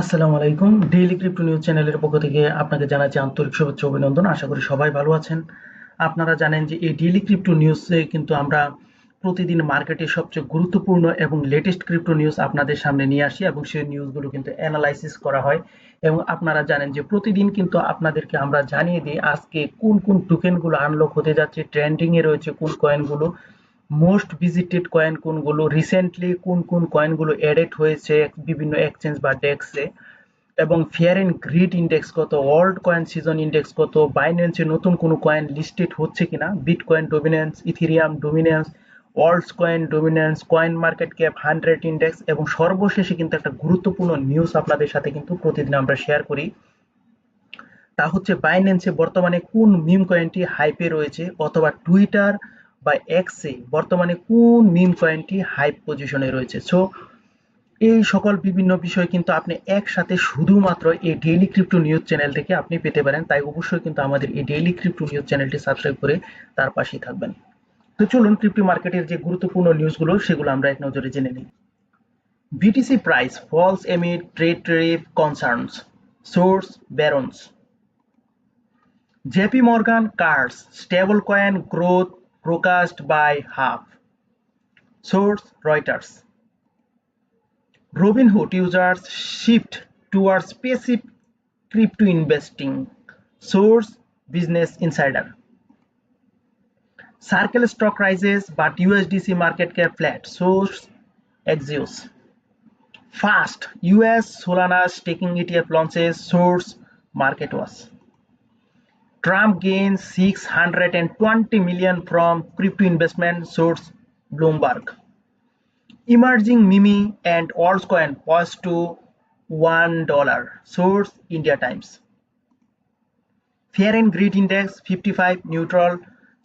আসসালামু আলাইকুম। Daily crypto news চ্যানেলের পক্ষ থেকে আপনাকে জানাচ্ছি আন্তরিক শুভেচ্ছা ও অভিনন্দন। আশা করি সবাই ভালো আছেন। আপনারা জানেন যে এই ডেইলি ক্রিপ্টো নিউজে কিন্তু আমরা প্রতিদিন মার্কেটের সবচেয়ে গুরুত্বপূর্ণ এবং লেটেস্ট ক্রিপ্টো নিউজ আপনাদের সামনে নিয়ে আসি এবং সেই নিউজগুলো কিন্তু অ্যানালাইসিস করা হয় এবং আপনারা জানেন যে প্রতিদিন কিন্তু আপনাদেরকে আমরা জানিয়ে দিই আজকে কোন টোকেনগুলো আনলক হতে যাচ্ছে, ট্রেন্ডিং এ রয়েছে কোন কয়েনগুলো, মোস্ট ভিজিটেড কয়েন কোনগুলো, রিসেন্টলি কোন কয়েনগুলো এডেড হয়েছে বিভিন্ন এক্সচেঞ্জ বা ডেক্সে, এবং ফিয়ার এন্ড গ্রিড ইন্ডেক্স কত, ওয়ার্ল্ড কয়েন সিজন ইন্ডেক্স কত, বাইন্যান্সে নতুন কোনো কয়েন লিস্টেড হচ্ছে কিনা, bitcoin dominance, Ethereum dominance, world's coin dominance, coin market cap 100 index, এবং সর্বশেষে কিন্তু একটা গুরুত্বপূর্ণ নিউজ আপনাদের সাথে কিন্তু প্রতিদিন আমরা শেয়ার করি। তা হচ্ছে বাইন্যান্সে বর্তমানে কোন মিম কয়েনটি হাইপে রয়েছে, অথবা টুইটার বা এক্সে বর্তমানে কোন মিম কয়েনটি হাইপ পজিশনে রয়েছে। সো এই সকল বিভিন্ন বিষয় কিন্তু আপনি একসাথে শুধুমাত্র এই ডেইলি ক্রিপ্টো নিউজ চ্যানেল থেকে আপনি পেতে পারেন। তাই অবশ্যই কিন্তু আমাদের এই ডেইলি ক্রিপ্টো নিউজ চ্যানেলটি সাবস্ক্রাইব করে তার পাশেই থাকবেন। তো চলুন ক্রিপ্টো মার্কেটের যে গুরুত্বপূর্ণ নিউজগুলো সেগুলো আমরা এক নজরে জেনে নিই। BTC price falls amid trade tariff concerns, source Barron's. JP Morgan cuts stablecoin growth forecast by half, source Reuters. Robinhood users shift towards passive crypto investing, source Business Insider. Circle stock rises but USDC market cap flat, source Axios. Fast US Solana staking ETF launches, source MarketWatch. Trump gains 620 million from crypto investment, source Bloomberg. Emerging meme and altcoin poised to $1, source India Times. Fear and Greed Index 55 neutral,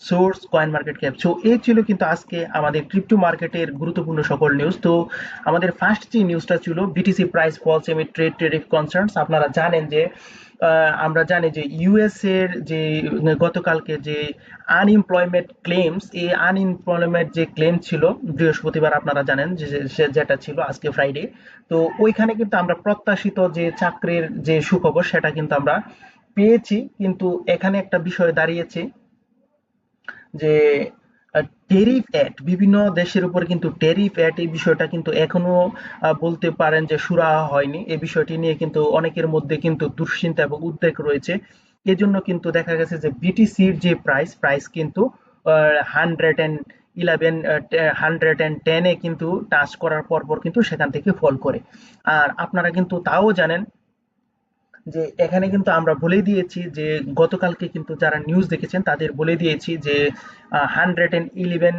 source coin market cap. So এই ছিল কিন্তু আজকে আমাদের crypto মার্কেটের গুরুত্বপূর্ণ সকল news. তো আমাদের ফার্স্ট যে নিউজটা ছিল BTC price falls amid trade tariff concerns. আপনারা জানেন যে আমরা জানি যে ইউএস এর যে গতকালকে যে আনএমপ্লয়মেন্ট ক্লেমস, এই আনএমপ্লয়মেন্ট যে ক্লেম ছিল বৃহস্পতিবার, আপনারা জানেন যে যেটা ছিল আজকে ফ্রাইডে। তো ওইখানে কিন্তু আমরা প্রত্যাশিত যে চাকরির যে সুখবর সেটা কিন্তু আমরা পেয়েছি, কিন্তু এখানে একটা বিষয় দাঁড়িয়েছে যে ট্যারিফ অ্যাক্ট, বিভিন্ন দেশের উপর কিন্তু ট্যারিফ অ্যাক্ট, এই বিষয়টা কিন্তু এখনো বলতে পারেন যে সুরাহা হয়নি। এই বিষয়টি নিয়ে কিন্তু অনেকের মধ্যে কিন্তু দুশ্চিন্তা এবং উদ্বেগ রয়েছে। এজন্য কিন্তু দেখা গেছে যে বিটিসির যে প্রাইস কিন্তু 111 110-এ কিন্তু টাচ করার পর কিন্তু সেখান থেকে ফল করে। আর আপনারা কিন্তু তাও জানেন যে এখানে কিন্তু আমরা বলে দিয়েছি যে গতকালকে কিন্তু যারা নিউজ দেখেছেন তাদের বলে দিয়েছি যে 111,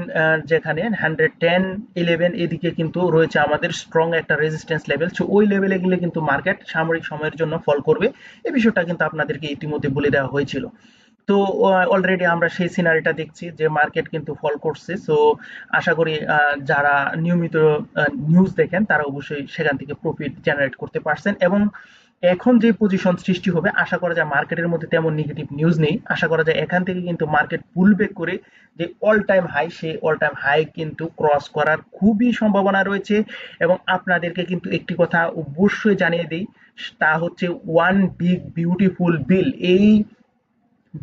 যেখানে 110-11 এদিকে কিন্তু রয়েছে আমাদের স্ট্রং একটা রেজিস্ট্যান্স লেভেল। সো ওই লেভেলে গেলে কিন্তু মার্কেট সাময়িক সময়ের জন্য ফল করবে। এই বিষয়টা কিন্তু আপনাদেরকে ইতিমধ্যে বলে দেওয়া হয়েছিল। তো অলরেডি আমরা সেই সিনারিটা দেখছি যে মার্কেট কিন্তু ফল করছে। সো আশা করি যারা নিয়মিত নিউজ দেখেন তারা অবশ্যই সেখান থেকে প্রফিট জেনারেট করতে পারছেন, এবং এখন যে পজিশন সৃষ্টি হবে আশা করা যায় মার্কেটের মধ্যে তেমন নেগেটিভ নিউজ নেই। আশা করা যায় এখান থেকে কিন্তু মার্কেট পুল ব্যাক করে যে অল টাইম হাই, সেই অল টাইম হাই কিন্তু ক্রস করার খুবই সম্ভাবনা রয়েছে। এবং আপনাদেরকে কিন্তু একটি কথা অবশ্যই জানিয়ে দিই, তা হচ্ছে ওয়ান বিগ বিউটিফুল বিল, এই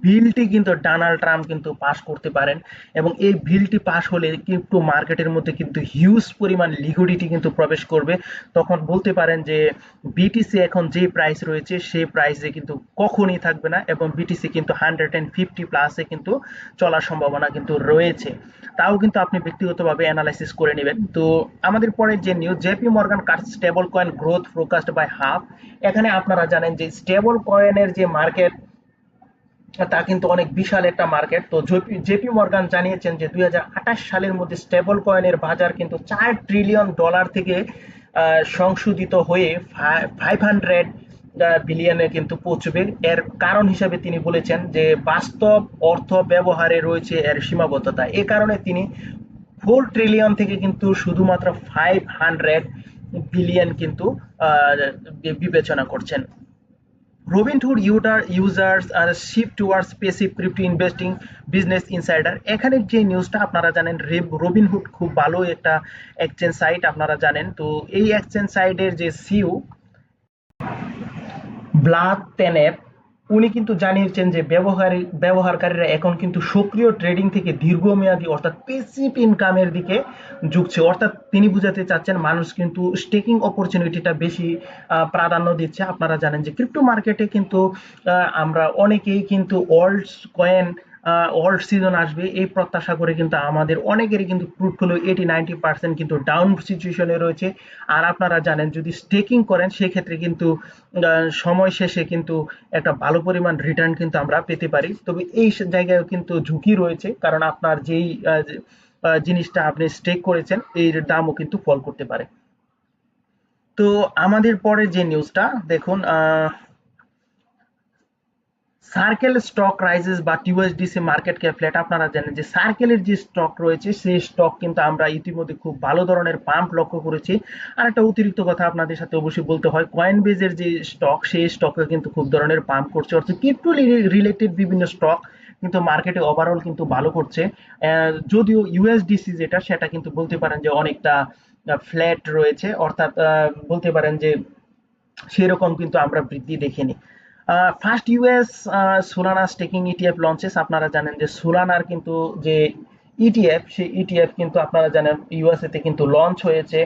বিলটি কিন্তু ডোনাল্ড ট্রাম্প কিন্তু পাস করতে পারেন, এবং এই বিলটি পাস হলে ক্রিপ্টো মার্কেটের মধ্যে কিন্তু হিউজ পরিমাণ লিকুইডিটি কিন্তু প্রবেশ করবে। তখন বলতে পারেন যে বিটিসি এখন যে প্রাইস রয়েছে সেই প্রাইসে কিন্তু কখনই থাকবে না, এবং বিটিসি কিন্তু 150 প্লাসে কিন্তু চলার সম্ভাবনা কিন্তু রয়েছে। তাও কিন্তু আপনি ব্যক্তিগতভাবে অ্যানালাইসিস করে নেবেন। তো আমাদের পরে যে news, JP Morgan cuts stable coin growth forecast by half. এখানে আপনারা জানেন যে স্টেবল কয়েনের যে মার্কেট তা কিন্তু অনেক বিশাল একটা মার্কেট। তো জেপি মর্গান জানিয়েছেন যে 2028 সালের মধ্যে স্টেবল কয়েনের বাজার কিন্তু $4 ট্রিলিয়ন থেকে সংশোধিত হয়ে 500 বিলিয়নে কিন্তু পৌঁছবে। এর কারণ হিসাবে তিনি বলেছেন যে বাস্তব অর্থ ব্যবহারে রয়েছে এর সীমাবদ্ধতা। এ কারণে তিনি 4 ট্রিলিয়ন থেকে কিন্তু শুধুমাত্র 500 বিলিয়ন কিন্তু বিবেচনা করছেন। Robinhood users are shift towards passive crypto investing, Business Insider। এখানে যে নিউজটা আপনারা জানেন, রবিনহুড খুব ভালো একটা এক্সচেঞ্জ সাইট, আপনারা জানেন। তো এই এক্সচেঞ্জ সাইটের যে সিইও ভ্লাদ তেনেভ উনি কিন্তু জানিয়েছেন যে ব্যবহারকারীরা এখন কিন্তু সক্রিয় ট্রেডিং থেকে দীর্ঘমেয়াদী অর্থাৎ প্যাসিভ ইনকামের দিকে ঝুঁকছে। অর্থাৎ তিনি বুঝাতে চাচ্ছেন মানুষ কিন্তু স্টেকিং অপরচুনিটিটা বেশি প্রাধান্য দিচ্ছে। আপনারা জানেন যে ক্রিপ্টো মার্কেটে কিন্তু আমরা অনেকেই কিন্তু অল্টস কয়েন অল্ট সিজন আসবে এই প্রত্যাশা করে কিন্তু আমাদের অনেকেরই কিন্তু পোর্টফোলিও 80-90% কিন্তু ডাউন সিচুয়েশনে রয়েছে। আর আপনারা জানেন যদি স্টেকিং করেন সেক্ষেত্রে কিন্তু সময় শেষে কিন্তু একটা ভালো পরিমাণ রিটার্ন কিন্তু আমরা পেতে পারি। তবে এই জায়গায় কিন্তু ঝুঁকি রয়েছে, কারণ আপনার যেই জিনিসটা আপনি স্টেক করেছেন এর দামও কিন্তু ফল করতে পারে। তো আমাদের পরে যে নিউজটা দেখুন, সার্কেল স্টক রাইজেস বা টিউএসডিসি মার্কেট ক্যাপ ফ্ল্যাট। আপনারা জানেন যে সার্কেলের যে স্টক রয়েছে সেই স্টক কিন্তু আমরা ইতিমধ্যে খুব ভালো ধরনের পাম্প লক্ষ্য করেছি। আর একটা অতিরিক্ত কথা আপনাদের সাথে অবশ্যই বলতে হয়, কয়েনবেজের যে স্টক সেই স্টকে কিন্তু খুব ধরনের পাম্প করছে, অর্থাৎ ক্রিপ্টো রিলেটেড বিভিন্ন স্টক কিন্তু মার্কেটে ওভারঅল কিন্তু ভালো করছে। যদিও ইউএসডিসি যেটা সেটা কিন্তু বলতে পারেন যে অনেকটা ফ্ল্যাট রয়েছে, অর্থাৎ বলতে পারেন যে সেরকম কিন্তু আমরা বৃদ্ধি দেখিনি। First US Solana staking ETF launches. আপনারা জানেন যে সোলানার কিন্তু যে ইটিএফ সেই ইটিএফ কিন্তু আপনারা জানেন ইউএসএ তে কিন্তু লঞ্চ হয়েছে,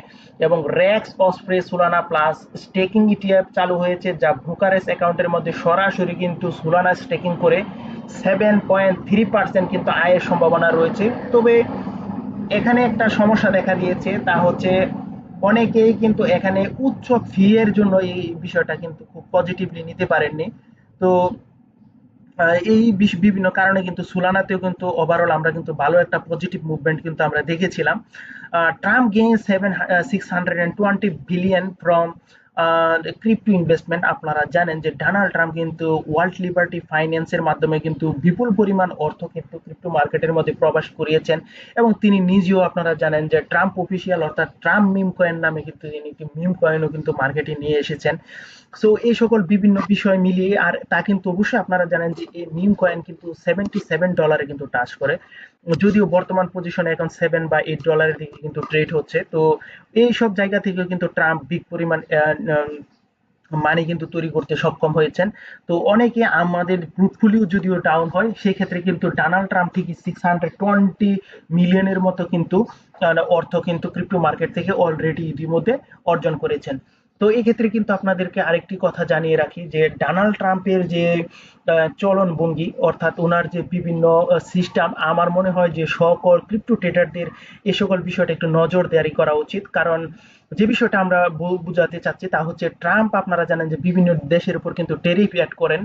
এবং Rex অসপ্রে Solana plus staking ETF চালু হয়েছে, যা ব্রোকারেজ অ্যাকাউন্টের মধ্যে সরাসরি কিন্তু সোলানা স্টেকিং করে 7.3% কিন্তু আয়ের সম্ভাবনা রয়েছে। তবে এখানে একটা সমস্যা দেখা দিয়েছে, তা হচ্ছে অনেকেই কিন্তু এখানে উচ্চ ফি এর জন্য এই বিষয়টা কিন্তু খুব পজিটিভলি নিতে পারেননি। তো এই বিভিন্ন কারণে কিন্তু সুলানাতেও কিন্তু ওভারঅল আমরা কিন্তু ভালো একটা পজিটিভ মুভমেন্ট কিন্তু আমরা দেখেছিলাম। Trump gain 620 billion from crypto investment. আপনারা জানেন যে ডোনাল্ড ট্রাম্প কিন্তু ওয়ার্ল্ড লিবার্টি ফাইন্যান্সের মাধ্যমে কিন্তু বিপুল পরিমাণ অর্থ কিন্তু ক্রিপ্টো মার্কেটের মধ্যে প্রবেশ করিয়েছেন, এবং তিনি নিজেও আপনারা জানেন যে ট্রাম্প অফিসিয়াল অর্থাৎ ট্রাম্প মিম কয়েন নামে কিন্তু তিনি মিম কয়েনও কিন্তু মার্কেটে নিয়ে এসেছেন। সো এই সকল বিভিন্ন বিষয় মিলিয়ে, আর তা কিন্তু অবশ্যই আপনারা জানেন যে এই মিম কয়েন কিন্তু $77 কিন্তু টাচ করে, যদিও বর্তমান পজিশনে এখন $7 বা $8 দিকে কিন্তু ট্রেড হচ্ছে। তো এই সব জায়গা থেকে কিন্তু ট্রাম্প বিগ পরিমাণ মানি কিন্তু তৈরি করতে সক্ষম হয়েছেন। তো অনেকে আমাদের পোর্টফোলিও যদিও ডাউন হয় সেক্ষেত্রে কিন্তু ডোনাল্ড ট্রাম্প ঠিকই 620 মিলিয়নের মতো কিন্তু অর্থ কিন্তু ক্রিপ্টো মার্কেট থেকে অলরেডি ইতিমধ্যে অর্জন করেছেন। তো এই ক্ষেত্রে কিন্তু আপনাদেরকে আরেকটি কথা জানিয়ে রাখি যে ডোনাল্ড ট্রাম্পের যে চলন ভঙ্গি অর্থাৎ ওনার যে বিভিন্ন সিস্টেম, আমার মনে হয় যে সকল ক্রিপ্টো ট্রেডারদের এ সকল বিষয়টা একটু নজরদারি করা উচিত। কারণ যে বিষয়টা আমরা বুঝাতে চাচ্ছি তা হচ্ছে ট্রাম্প আপনারা জানেন যে বিভিন্ন দেশের উপর কিন্তু ট্যারিফ অ্যাড করেন।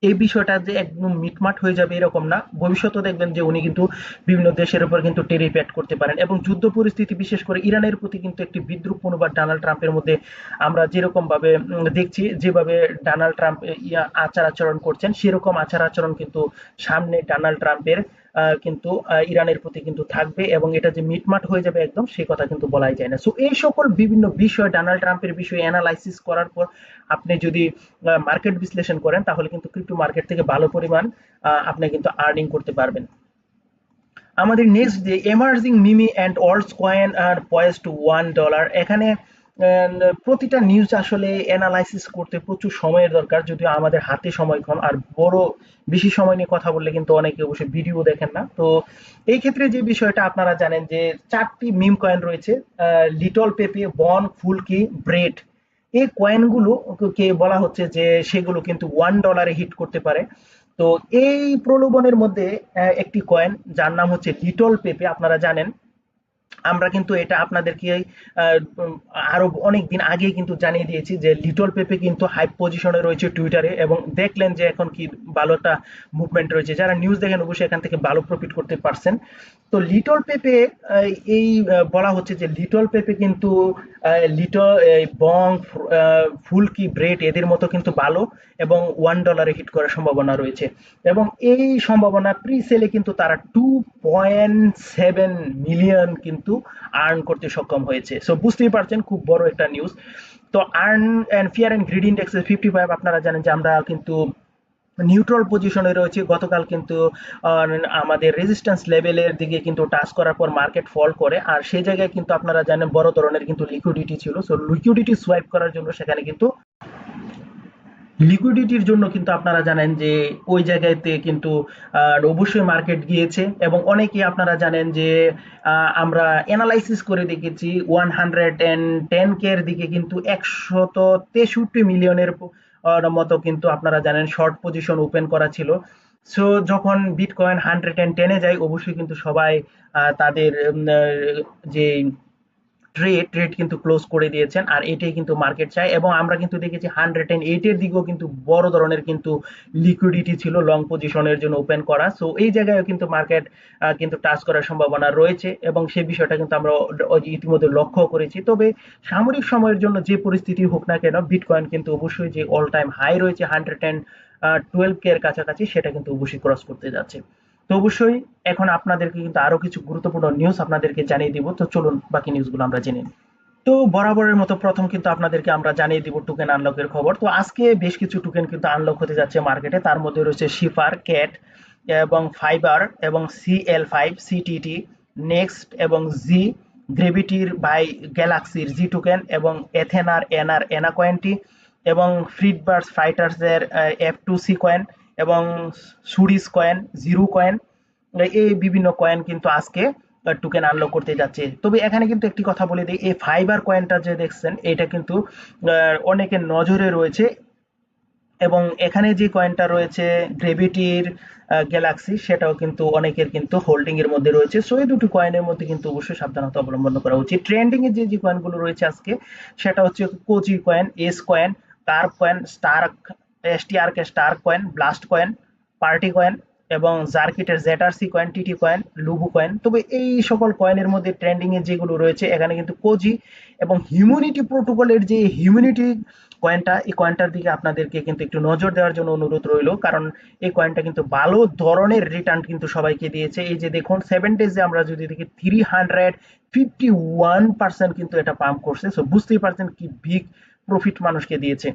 এই বিষয়টা যে একদম মিটমাট হয়ে যাবে এরকম না, ভবিষ্যতে দেখবেন যে উনি কিন্তু বিভিন্ন দেশের উপর কিন্তু ট্যারিফ অ্যাড করতে পারেন, এবং যুদ্ধ পরিস্থিতি বিশেষ করে ইরানের প্রতি কিন্তু একটি বিদ্রুপ মনোভাব ডোনাল্ড ট্রাম্পের মধ্যে আমরা যেরকম ভাবে দেখছি, যেভাবে ডোনাল্ড ট্রাম্প আচার আচরণ করছেন সেরকম আচার আচরণ কিন্তু সামনে ডোনাল্ড ট্রাম্পের কিন্তু ইরানের প্রতি কিন্তু থাকবে, এবং এটা যে মিটমাট হয়ে যাবে একদম সে কথা কিন্তু বলাই যায় না। সো এই সকল বিভিন্ন বিষয় ডোনাল্ড ট্রাম্পের বিষয়ে অ্যানালাইসিস করার পর আপনি যদি মার্কেট বিশ্লেষণ করেন তাহলে কিন্তু ক্রিপ্টো মার্কেট থেকে ভালো পরিমাণ আপনি কিন্তু আর্নিং করতে পারবেন। আমাদের নেক্সট যে emerging meme and alts coin are poised to $1। এখানে প্রতিটা নিউজ আসলে অ্যানালাইসিস করতে প্রচুর সময়ের দরকার, যদিও আমাদের হাতে সময় কম, আর বড় বেশি সময় নিয়ে কথা বললে কিন্তু অনেকে অবশ্যই ভিডিও দেখেন না। তো এই ক্ষেত্রে যে বিষয়টা আপনারা জানেন যে 4টি মিম কয়েন রয়েছে, লিটল পেপে, বন, ফুলকি, ব্রেড। এই কয়েনগুলো কে বলা হচ্ছে যে সেগুলো কিন্তু $1 হিট করতে পারে। তো এই প্রলোভনের মধ্যে একটি কয়েন যার নাম হচ্ছে লিটল পেপে। আপনারা জানেন আমরা কিন্তু এটা আপনাদেরকে আরো অনেক দিন আগে কিন্তু জানিয়ে দিয়েছি যে লিটল পেপে কিন্তু হাই পজিশনে রয়েছে টুইটারে, এবং দেখলেন যে এখন কি ভালো একটা মুভমেন্ট রয়েছে। যারা নিউজ দেখেন অবশ্যই এখান থেকে ভালো প্রফিট করতে পারছেন। তো লিটল পেপে এই বলা হচ্ছে যে লিটল পেপে কিন্তু লিটল বং, ফুলকি, ব্রেড এদের মতো কিন্তু ভালো, এবং $1 হিট করার সম্ভাবনা রয়েছে, এবং এই সম্ভাবনা প্রি সেলে কিন্তু তারা 2.7 মিলিয়ন কিন্তু আর্ন করতে সক্ষম হয়েছে। সো বুঝতেই পারছেন খুব বড় একটা নিউজ। তো earn and fear and greed index 55। আপনারা জানেন যে আমরা কিন্তু নিউট্রাল পজিশনে রয়েছে। গতকাল কিন্তু আমাদের রেজিস্ট্যান্স লেভেলের দিকে কিন্তু টাচ করার পর মার্কেট ফল করে, আর সেই জায়গায় কিন্তু আপনারা জানেন বড় ধরনের কিন্তু লিকুইডিটি ছিল। সো লিকুইডিটি সোয়াইপ করার জন্য সেখানে কিন্তু লিকুইডিটির জন্য কিন্তু আপনারা জানেন যে ওই জায়গাতে কিন্তু অবশ্যই মার্কেট গিয়েছে, এবং অনেকেই আপনারা জানেন যে আমরা অ্যানালাইসিস করে দেখেছি 110 কে এর দিকে কিন্তু 163 মিলিয়নের মতো কিন্তু আপনারা জানেন শর্ট পজিশন ওপেন করা ছিল। সো যখন বিটকয়েন 110-এ যায় অবশ্যই কিন্তু সবাই তাদের যে ট্রেড কিন্তু ক্লোজ করে দিয়েছেন, আর এটাই কিন্তু মার্কেট চায়। এবং আমরা কিন্তু দেখেছি 108-এর দিকেও কিন্তু বড় ধরনের কিন্তু লিকুইডিটি ছিল লং পজিশনের জন্য ওপেন করা। সো এই জায়গায় কিন্তু মার্কেট কিন্তু টাচ করার সম্ভাবনা রয়েছে, এবং সেই বিষয়টা কিন্তু আমরা ইতিমধ্যে লক্ষ্য করেছি। তবে সাময়িক সময়ের জন্য যে পরিস্থিতি হোক না কেন, বিটকয়েন কিন্তু অবশ্যই যে অল টাইম হাই রয়েছে 112 কে এর কাছাকাছি, সেটা কিন্তু অবশ্যই ক্রস করতে যাচ্ছে। তো অবশ্যই এখন আপনাদেরকে কিন্তু আরো কিছু গুরুত্বপূর্ণ নিউজ আপনাদেরকে জানিয়ে দিব। তো চলুন বাকি নিউজগুলো আমরা জেনে নিই। তো বরাবরের মতো প্রথম কিন্তু আপনাদেরকে আমরা জানিয়ে দিব টোকেন আনলকের খবর। তো আজকে বেশ কিছু টোকেন কিন্তু আনলক হতে যাচ্ছে মার্কেটে। তার মধ্যে রয়েছে শিফার, ক্যাট এবং ফাইবার এবং CL5, সিটিটি, নেক্সট এবং জি, গ্রেভিটির বাই গ্যালাক্সির জি টোকেন এবং এথেনার এনার এনা কয়েনটি এবং ফ্রিডবার্স ফাইটার্সের F2C কয়েন এবং সুরিস কয়েন, জিরো কয়েন, এই বিভিন্ন কয়েন কিন্তু আজকে টোকেন আনলক করতে যাচ্ছে। তবে এখানে কিন্তু একটি কথা বলে দিই, এই ফাইবার কয়েনটা যে দেখছেন এটা কিন্তু অনেকের নজরে রয়েছে, এবং এখানে যে কয়েনটা রয়েছে গ্রেভিটির গ্যালাক্সি, সেটাও কিন্তু অনেকের কিন্তু হোল্ডিং এর মধ্যে রয়েছে। সো এই দুটি কয়েনের মধ্যে কিন্তু অবশ্যই সাবধানতা অবলম্বন করা উচিত। ট্রেন্ডিং এ যে কয়েনগুলো রয়েছে আজকে, সেটা হচ্ছে cozy coin, S coin, curve coin, Stark, STRK star coin, blast coin, party coin এবং জার্কিটের ZRC কয়েন, টিটি কয়েন, লুবু কয়েন। তবে এই সকল কয়েনের মধ্যে ট্রেন্ডিং এ যেগুলো রয়েছে, এখানে কিন্তু কোজি এবং হিউম্যানিটি প্রোটোকলের যে হিউম্যানিটি কয়েনটা, এই কয়েনটার দিকে আপনাদেরকে কিন্তু একটু নজর দেওয়ার জন্য অনুরোধ রইল, কারণ এই কয়েনটা কিন্তু ভালো ধরনের রিটার্ন কিন্তু সবাইকে দিয়েছে। এই যে দেখুন 7 ডেজে আমরা যদি দেখি 351% কিন্তু এটা পাম্প করছে। সো বুঝতেই পারছেন কি বিগ প্রফিট মানুষকে দিয়েছে।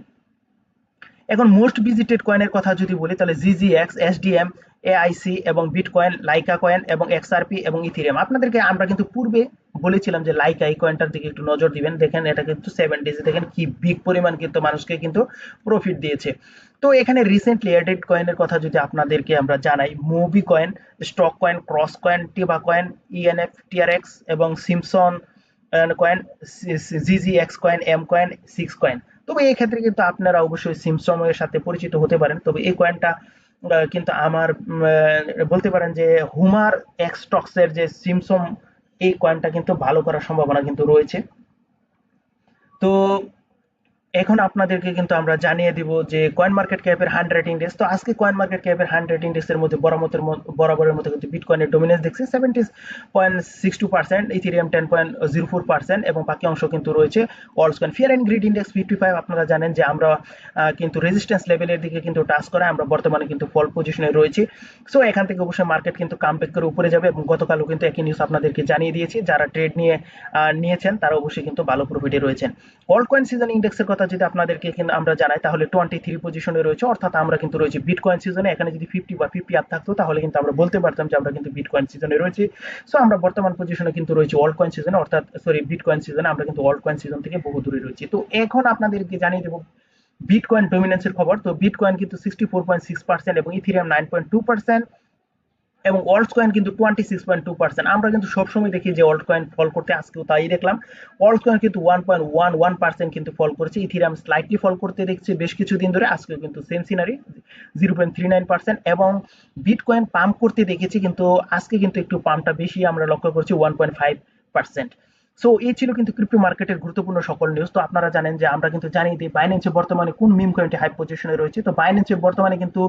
এখন মোস্ট ভিজিটেড কয়েনের কথা যদি বলি, তাহলে জিজিএক্স, এসডিএম, এআইসি এবং বিটকয়েন, লাইকা কয়েন এবং এক্সআরপি এবং ইথিরিয়াম। আপনাদেরকে আমরা কিন্তু পূর্বে বলেছিলাম যে লাইকা এই কয়েনটার দিকে একটু নজর দিবেন। দেখেন এটা কিন্তু 7 ডেজে দেখেন কি বিগ পরিমাণ কিন্তু মানুষকে কিন্তু প্রফিট দিয়েছে। তো এখানে রিসেন্টলি এডেড কয়েনের কথা যদি আপনাদেরকে আমরা জানাই, movie coin, stock coin, cross coin, টিবা কয়েন, ইএনএফ, টিআরএক্স এবং Simpson coin, GGX coin, M coin, six coin. তবে এই ক্ষেত্রে কিন্তু আপনারা অবশ্যই সিমসম এর সাথে পরিচিত হতে পারেন। তবে এই কয়েনটা কিন্তু আমার বলতে পারেন যে হুমার এক্স স্টকস এর যে সিমসম, এই কয়েনটা কিন্তু ভালো করার সম্ভাবনা কিন্তু রয়েছে। তো এখন আপনাদেরকে কিন্তু আমরা জানিয়ে দিব যে কয়েন মার্কেট ক্যাপের 100 ইন্ডেক্স। তো আজকে কয়েন মার্কেট ক্যাপের 100 ইন্ডেক্সের মধ্যে বরাবরের মতো কিন্তু বিটকয়েনের ডমিনেন্স দেখছে 70.62%, ইথেরিয়াম 10.04% এবং বাকি অংশ কিন্তু রয়েছে all coin. Fear and greed index 55, আপনারা জানেন যে আমরা কিন্তু রেজিস্ট্যান্স লেভেলের দিকে কিন্তু টাচ করে আমরা বর্তমানে কিন্তু ফল পজিশনে রয়েছি। সো এখান থেকে অবশ্যই মার্কেট কিন্তু কামব্যাক করে উপরে যাবে, এবং গতকালও কিন্তু একই নিউজ আপনাদেরকে জানিয়ে দিয়েছি। যারা ট্রেড নিয়েছেন তারা অবশ্যই কিন্তু ভালো প্রফিটে রয়েছেন। অল্ট কয়েন সিজন ইন্ডেক্সের কথা যদি আপনাদেরকে কিন্তু আমরা জানাই, তাহলে 23 পজিশনে রয়েছে, অর্থাৎ আমরা কিন্তু রয়েছি বিটকয়েন সিজনে। এখানে যদি 50 বা 50 আপ থাকতো তাহলে কিন্তু আমরা বলতে পারতাম যে আমরা কিন্তু বিটকয়েন সিজনে রয়েছি। সো আমরা বর্তমান পজিশনে কিন্তু রয়েছি অল্ট কয়েন সিজনে, অর্থাৎ সরি বিটকয়েন সিজনে। আমরা কিন্তু অল্ট কয়েন সিজন থেকে বহু দূরে রয়েছি। তো এখন আপনাদেরকে জানিয়ে দেবো বিটকয়েন ডমিনেন্সের খবর। তো বিটকয়েন কিন্তু 64.6% এবং ইথেরিয়াম 9.2% এবং অল্ট কয়েন কিন্তু 26.2%। আমরা কিন্তু সবসময় দেখি যে অল্ট কয়েন ফল করতে, আজকেও তাই দেখলাম। অল্ট কয়েন কিন্তু 1.11% কিন্তু ফল করেছে, ইথিরিয়াম স্লাইটলি ফল করতে দেখছি বেশ কিছুদিন ধরে, আজকেও কিন্তু সেম সিনারি 0.39%। এবং বিটকয়েন পাম্প করতে দেখেছি, কিন্তু আজকে কিন্তু একটু পাম্পটা বেশি আমরা লক্ষ্য করছি 1.5%। সো এই ছিল কিন্তু ক্রিপ্টো মার্কেটের গুরুত্বপূর্ণ সকল নিউজ। তো আপনারা জানেন যে আমরা কিন্তু জানিয়ে দিই বাইন্যান্সে বর্তমানে কোন মিম কয়েনটি হাই পজিশনে রয়েছে। তো বাইন্যান্সে বর্তমানে কিন্তু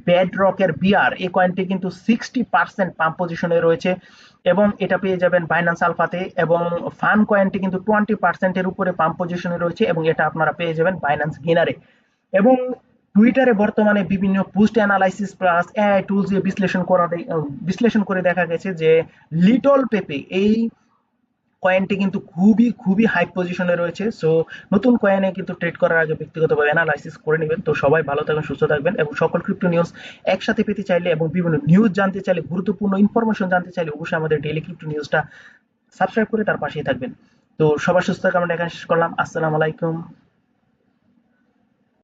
বেডরকের বিআর এই কয়েনটি কিন্তু 60% পাম্প পজিশনে রয়েছে, এবং এটা পেয়ে যাবেন বাইন্যান্স আলফাতে। এবং ফান কয়েনটি কিন্তু 20%-এর উপরে পাম্প পজিশনে রয়েছে, এবং এটা আপনারা পেয়ে যাবেন বাইন্যান্স গেনারে। এবং টুইটারে বর্তমানে বিভিন্ন post analysis plus AI tools দিয়ে বিশ্লেষণ করে দেখা গেছে যে লিটল পেপে এই কয়েনটি কিন্তু খুবই খুবই হাই পজিশনে রয়েছে। সো নতুন কয়েনে কিন্তু ট্রেড করার আগে ব্যক্তিগতভাবে অ্যানালাইসিস করে নেবেন। তো সবাই ভালো থাকবেন, সুস্থ থাকবেন, এবং সকল ক্রিপ্টো নিউজ একসাথে পেতে চাইলে এবং বিভিন্ন নিউজ জানতে চাইলে, গুরুত্বপূর্ণ ইনফরমেশন জানতে চাইলে অবশ্যই আমাদের ডেইলি ক্রিপ্টো নিউজটা সাবস্ক্রাইব করে তার পাশেই থাকবেন। তো সবার সুস্থ কামনা এখানে শেষ করলাম। আসসালামু আলাইকুম।